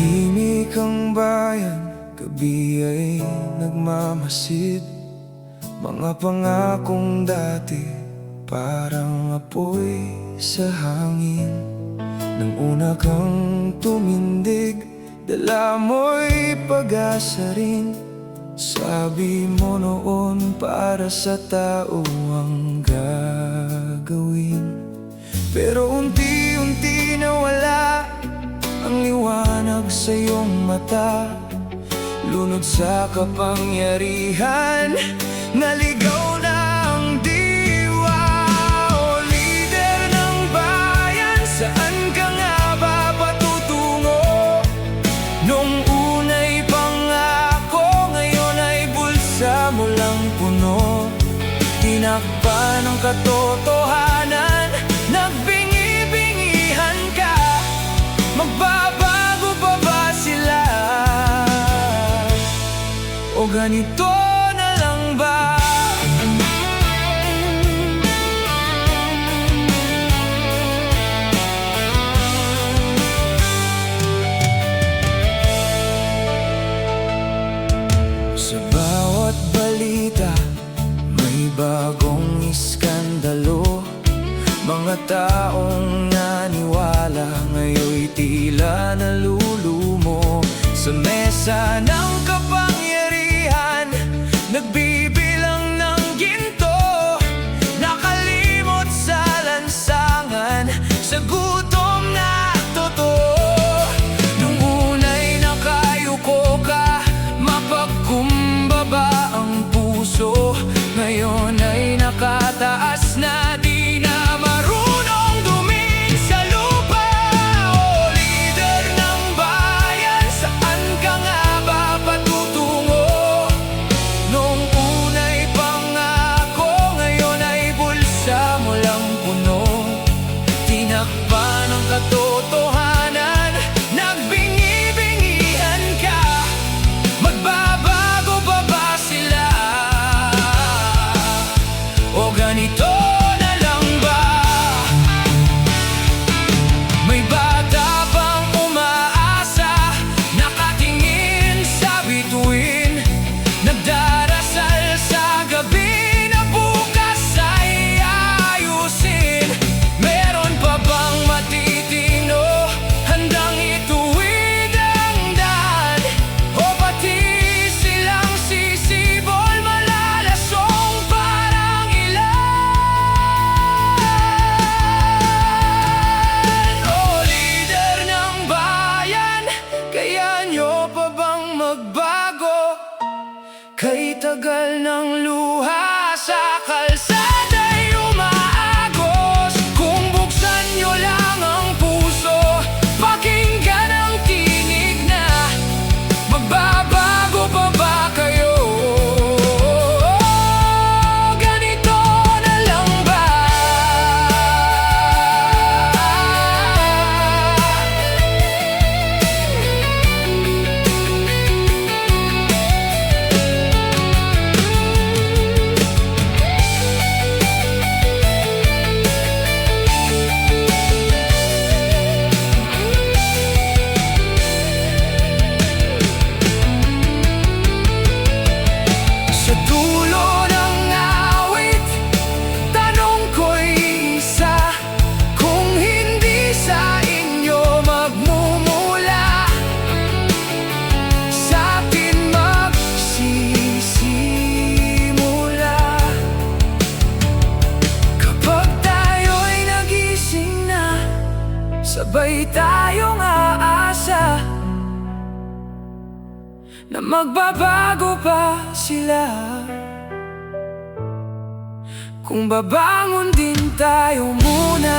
Tahimik ang bayan, gabi ay nagmamasid. Mga pangakong dati, parang apoy sa hangin. Nang una kang tumindig, dala mo'y pag-asa rin. Sabi mo noon para sa tao ang gagawin. Pero unti-unti nawala ang liwanag sa iyong mata. Lunod sa kapangyarihan, naligaw na ang diwa. O lider ng bayan, saan ka nga ba patutungo? Nung una'y pangako, ngayon ay bulsa mo lang puno. Tinakpan ng katotohanan, nagbingi-bingihan ka. Magbabago pa ba sila? O ganito na lang ba? Sa bawat balita, may bagong iskandalo. Mga taong naniwala, ngayon'y tila nalulumo. Sa mesa ng kapangyarihan, nagbibilang ng ginto. Nakalimot sa lansangan, sa gutom na totoo. Nung una'y nakayuko ka, mapagkumbaba ang puso. Ngayon ay nakataas na, di na marunong duming sa lupa. O lider ng bayan, saan ka nga ba patutungo? Nung una'y pangako, ngayon ay bulsa mo lang puno. Tinakpan ang katotohanan, nagbingi-bingihan ka. Magbabago pa ba sila? O ganito na lang ba? May bata pang umaasa, nakatingin sa bituin. Nagdarasal sa gabi na bukas ay ayusin. Meron pa bang matitino, handang ituwid ang daan? O pati silang sisibol, malalasong parang ilan? O lider ng bayan, kaya nyo pa bang magbago? Kay tagal ng luha sa kalsada'y umaagos. Kung buksan nyo lang ang puso, pakinggan ang tinig na. Magbabago pa ba kayo? Ganito na lang ba? Sa dulo ng awit, tanong ko'y isa. Kung hindi sa inyo magmumula, sa'tin magsisimula. Kapag tayo'y nagising na, sabay tayong aasa na magbabago pa sila. Kung babangon din tayo muna.